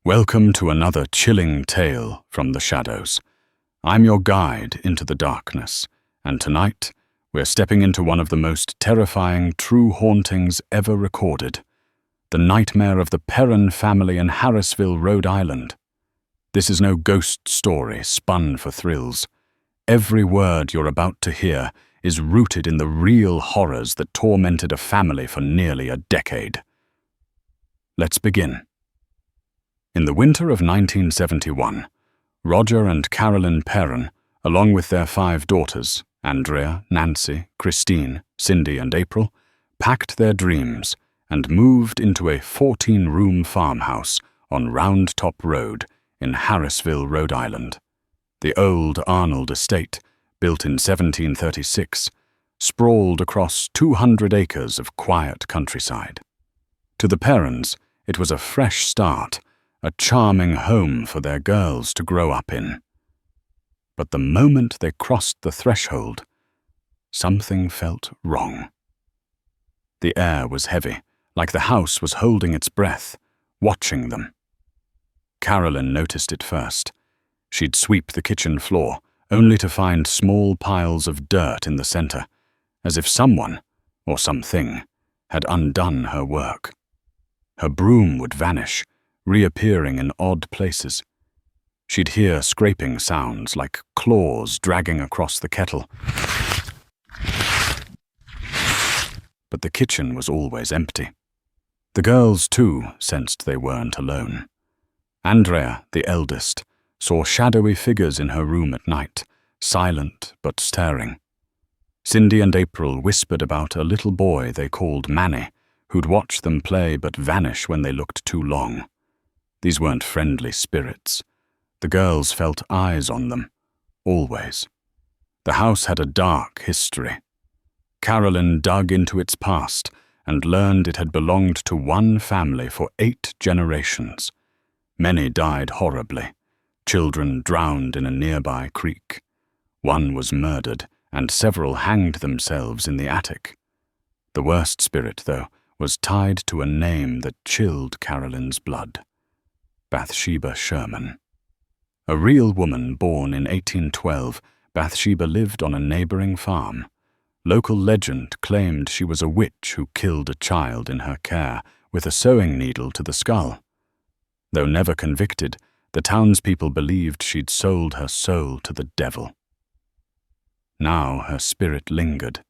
Welcome to another chilling tale from the shadows. I'm your guide into the darkness, and tonight we're stepping into one of the most terrifying true hauntings ever recorded, the nightmare of the Perron family in Harrisville, Rhode Island. This is no ghost story spun for thrills. Every word you're about to hear is rooted in the real horrors that tormented a family for nearly a decade. Let's begin. In the winter of 1971, Roger and Carolyn Perron, along with their 5 daughters, Andrea, Nancy, Christine, Cindy, and April, packed their dreams and moved into a 14-room farmhouse on Round Top Road in Harrisville, Rhode Island. The old Arnold estate, built in 1736, sprawled across 200 acres of quiet countryside. To the Perrons, it was a fresh start, a charming home for their girls to grow up in. But the moment they crossed the threshold, something felt wrong. The air was heavy, like the house was holding its breath, watching them. Carolyn noticed it first. She'd sweep the kitchen floor, only to find small piles of dirt in the center, as if someone, or something, had undone her work. Her broom would vanish, reappearing in odd places. She'd hear scraping sounds like claws dragging across the kettle. But the kitchen was always empty. The girls, too, sensed they weren't alone. Andrea, the eldest, saw shadowy figures in her room at night, silent but staring. Cindy and April whispered about a little boy they called Manny, who'd watch them play but vanish when they looked too long. These weren't friendly spirits. The girls felt eyes on them, always. The house had a dark history. Carolyn dug into its past and learned it had belonged to one family for 8 generations. Many died horribly. Children drowned in a nearby creek. One was murdered, and several hanged themselves in the attic. The worst spirit, though, was tied to a name that chilled Carolyn's blood. Bathsheba Sherman. A real woman born in 1812, Bathsheba lived on a neighboring farm. Local legend claimed she was a witch who killed a child in her care with a sewing needle to the skull. Though never convicted, the townspeople believed she'd sold her soul to the devil. Now her spirit lingered,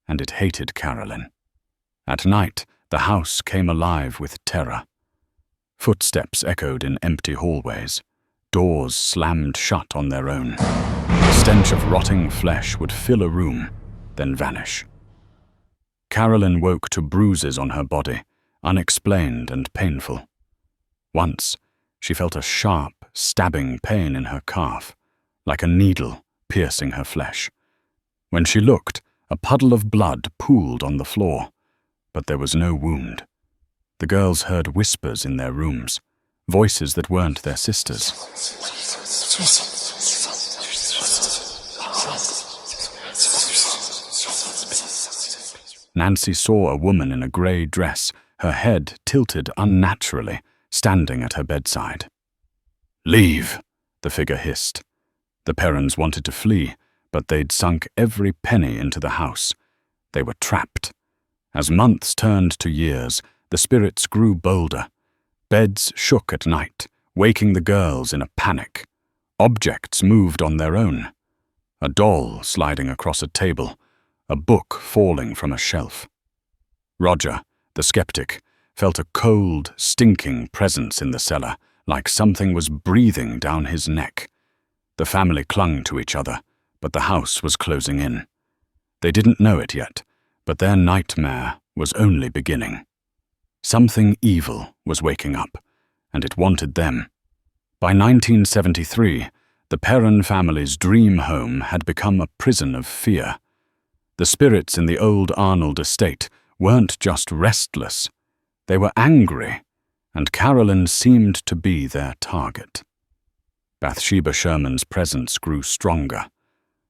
and it hated Carolyn. At night, the house came alive with terror. Footsteps echoed in empty hallways. Doors slammed shut on their own. The stench of rotting flesh would fill a room, then vanish. Carolyn woke to bruises on her body, unexplained and painful. Once, she felt a sharp, stabbing pain in her calf, like a needle piercing her flesh. When she looked, a puddle of blood pooled on the floor, but there was no wound. The girls heard whispers in their rooms, voices that weren't their sisters. Nancy saw a woman in a grey dress, her head tilted unnaturally, standing at her bedside. "Leave," the figure hissed. The Perrons wanted to flee, but they'd sunk every penny into the house. They were trapped. As months turned to years, the spirits grew bolder. Beds shook at night, waking the girls in a panic. Objects moved on their own. A doll sliding across a table, a book falling from a shelf. Roger, the skeptic, felt a cold, stinking presence in the cellar, like something was breathing down his neck. The family clung to each other, but the house was closing in. They didn't know it yet, but their nightmare was only beginning. Something evil was waking up, and it wanted them. By 1973, the Perron family's dream home had become a prison of fear. The spirits in the old Arnold estate weren't just restless. They were angry, and Carolyn seemed to be their target. Bathsheba Sherman's presence grew stronger,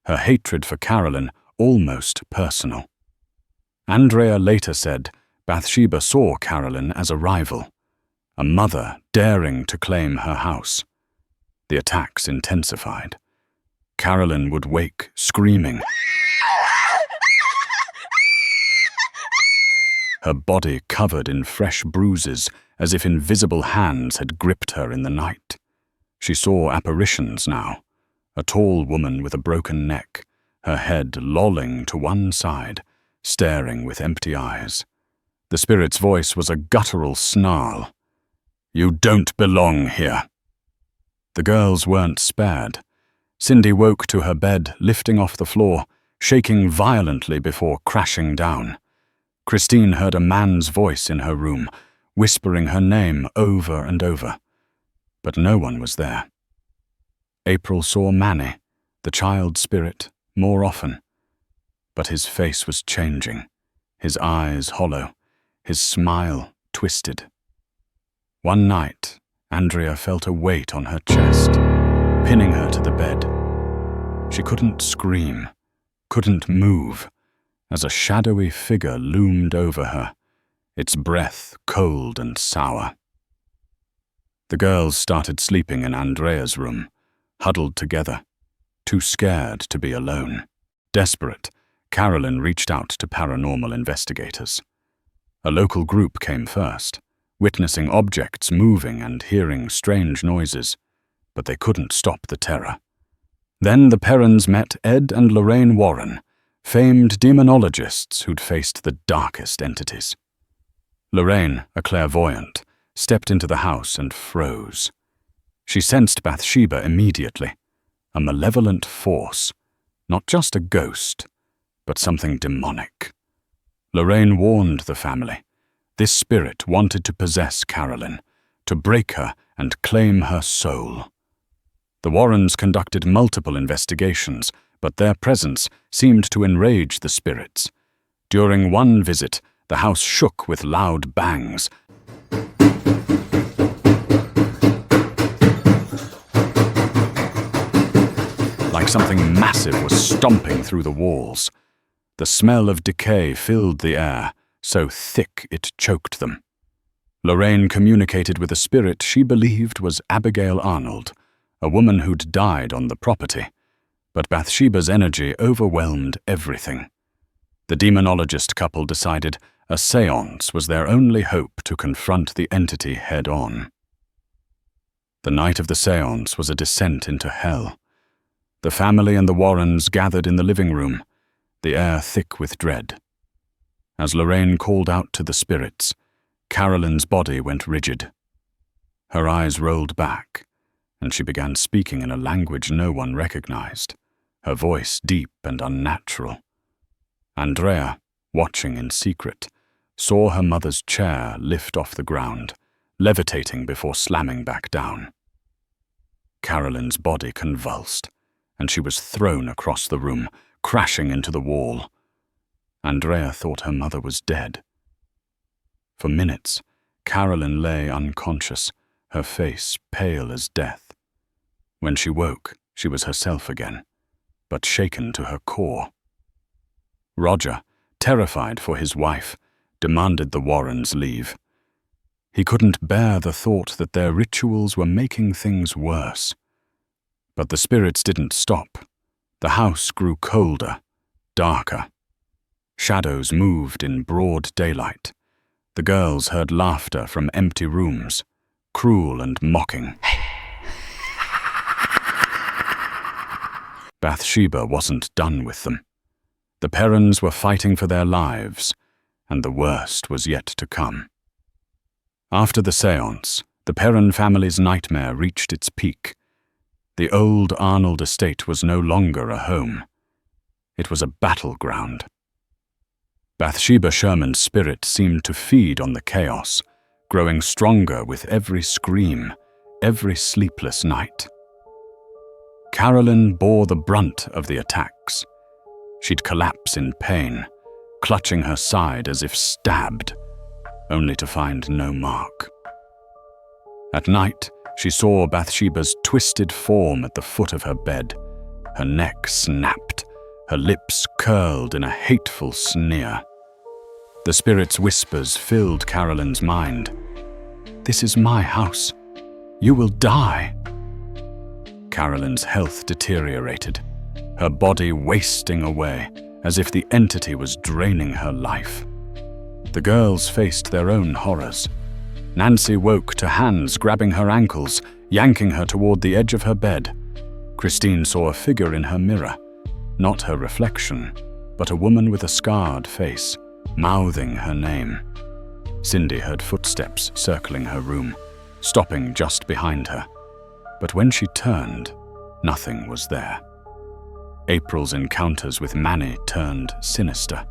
her hatred for Carolyn almost personal. Andrea later said Bathsheba saw Carolyn as a rival, a mother daring to claim her house. The attacks intensified. Carolyn would wake screaming, her body covered in fresh bruises as if invisible hands had gripped her in the night. She saw apparitions now, a tall woman with a broken neck, her head lolling to one side, staring with empty eyes. The spirit's voice was a guttural snarl. "You don't belong here." The girls weren't spared. Cindy woke to her bed, lifting off the floor, shaking violently before crashing down. Christine heard a man's voice in her room, whispering her name over and over. But no one was there. April saw Manny, the child spirit, more often. But his face was changing, his eyes hollow, his smile twisted. One night, Andrea felt a weight on her chest, pinning her to the bed. She couldn't scream, couldn't move, as a shadowy figure loomed over her, its breath cold and sour. The girls started sleeping in Andrea's room, huddled together, too scared to be alone. Desperate, Carolyn reached out to paranormal investigators. A local group came first, witnessing objects moving and hearing strange noises, but they couldn't stop the terror. Then the Perrons met Ed and Lorraine Warren, famed demonologists who'd faced the darkest entities. Lorraine, a clairvoyant, stepped into the house and froze. She sensed Bathsheba immediately, a malevolent force, not just a ghost, but something demonic. Lorraine warned the family. This spirit wanted to possess Carolyn, to break her and claim her soul. The Warrens conducted multiple investigations, but their presence seemed to enrage the spirits. During one visit, the house shook with loud bangs. Like something massive was stomping through the walls. The smell of decay filled the air, so thick it choked them. Lorraine communicated with a spirit she believed was Abigail Arnold, a woman who'd died on the property, but Bathsheba's energy overwhelmed everything. The demonologist couple decided a séance was their only hope to confront the entity head-on. The night of the séance was a descent into hell. The family and the Warrens gathered in the living room, the air thick with dread. As Lorraine called out to the spirits, Carolyn's body went rigid. Her eyes rolled back, and she began speaking in a language no one recognized, her voice deep and unnatural. Andrea, watching in secret, saw her mother's chair lift off the ground, levitating before slamming back down. Carolyn's body convulsed, and she was thrown across the room, crashing into the wall. Andrea thought her mother was dead. For minutes, Carolyn lay unconscious, her face pale as death. When she woke, she was herself again, but shaken to her core. Roger, terrified for his wife, demanded the Warrens leave. He couldn't bear the thought that their rituals were making things worse. But the spirits didn't stop. The house grew colder, darker. Shadows moved in broad daylight. The girls heard laughter from empty rooms, cruel and mocking. Bathsheba wasn't done with them. The Perrons were fighting for their lives, and the worst was yet to come. After the séance, the Perron family's nightmare reached its peak. The old Arnold estate was no longer a home. It was a battleground. Bathsheba Sherman's spirit seemed to feed on the chaos, growing stronger with every scream, every sleepless night. Carolyn bore the brunt of the attacks. She'd collapse in pain, clutching her side as if stabbed, only to find no mark. At night, she saw Bathsheba's twisted form at the foot of her bed. Her neck snapped, her lips curled in a hateful sneer. The spirit's whispers filled Carolyn's mind. This is my house. You will die." Carolyn's health deteriorated, her body wasting away as if the entity was draining her life. The girls faced their own horrors. Nancy woke to hands grabbing her ankles, yanking her toward the edge of her bed. Christine saw a figure in her mirror, not her reflection, but a woman with a scarred face, mouthing her name. Cindy heard footsteps circling her room, stopping just behind her. But when she turned, nothing was there. April's encounters with Manny turned sinister.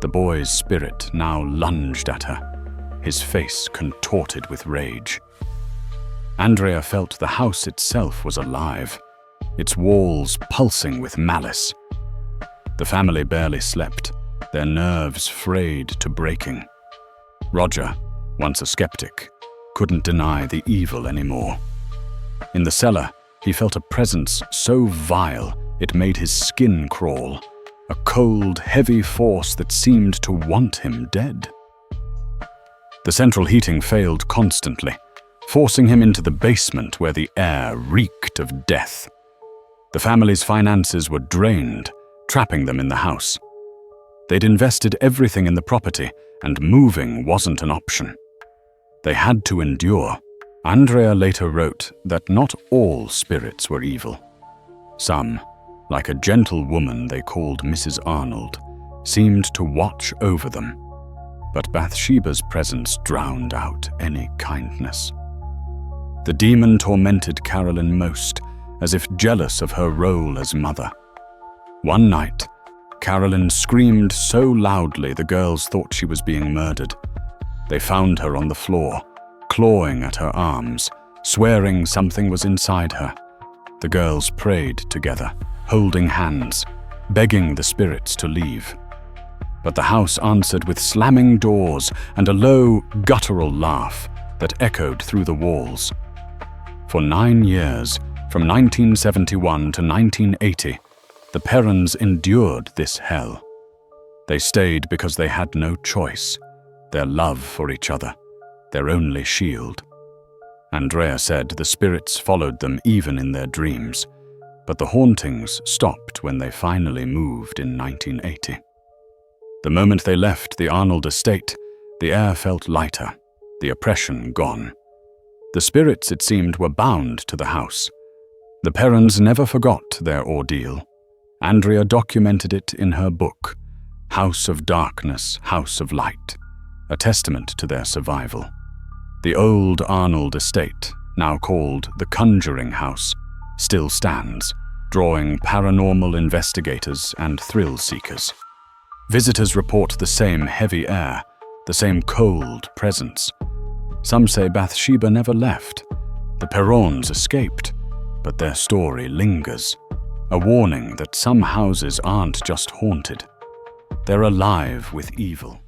The boy's spirit now lunged at her, his face contorted with rage. Andrea felt the house itself was alive, its walls pulsing with malice. The family barely slept, their nerves frayed to breaking. Roger, once a skeptic, couldn't deny the evil anymore. In the cellar, he felt a presence so vile it made his skin crawl, a cold, heavy force that seemed to want him dead. The central heating failed constantly, forcing him into the basement where the air reeked of death. The family's finances were drained, trapping them in the house. They'd invested everything in the property, and moving wasn't an option. They had to endure. Andrea later wrote that not all spirits were evil. Some, like a gentle woman they called Mrs. Arnold, seemed to watch over them. But Bathsheba's presence drowned out any kindness. The demon tormented Carolyn most, as if jealous of her role as mother. One night, Carolyn screamed so loudly the girls thought she was being murdered. They found her on the floor, clawing at her arms, swearing something was inside her. The girls prayed together, holding hands, begging the spirits to leave. But the house answered with slamming doors and a low, guttural laugh that echoed through the walls. For 9 years, from 1971 to 1980, the Perrons endured this hell. They stayed because they had no choice, their love for each other, their only shield. Andrea said the spirits followed them even in their dreams, but the hauntings stopped when they finally moved in 1980. The moment they left the Arnold estate, the air felt lighter, the oppression gone. The spirits, it seemed, were bound to the house. The Perrons never forgot their ordeal. Andrea documented it in her book, House of Darkness, House of Light, a testament to their survival. The old Arnold estate, now called the Conjuring House, still stands, drawing paranormal investigators and thrill seekers. Visitors report the same heavy air, the same cold presence. Some say Bathsheba never left. The Perrons escaped, but their story lingers, a warning that some houses aren't just haunted. They're alive with evil.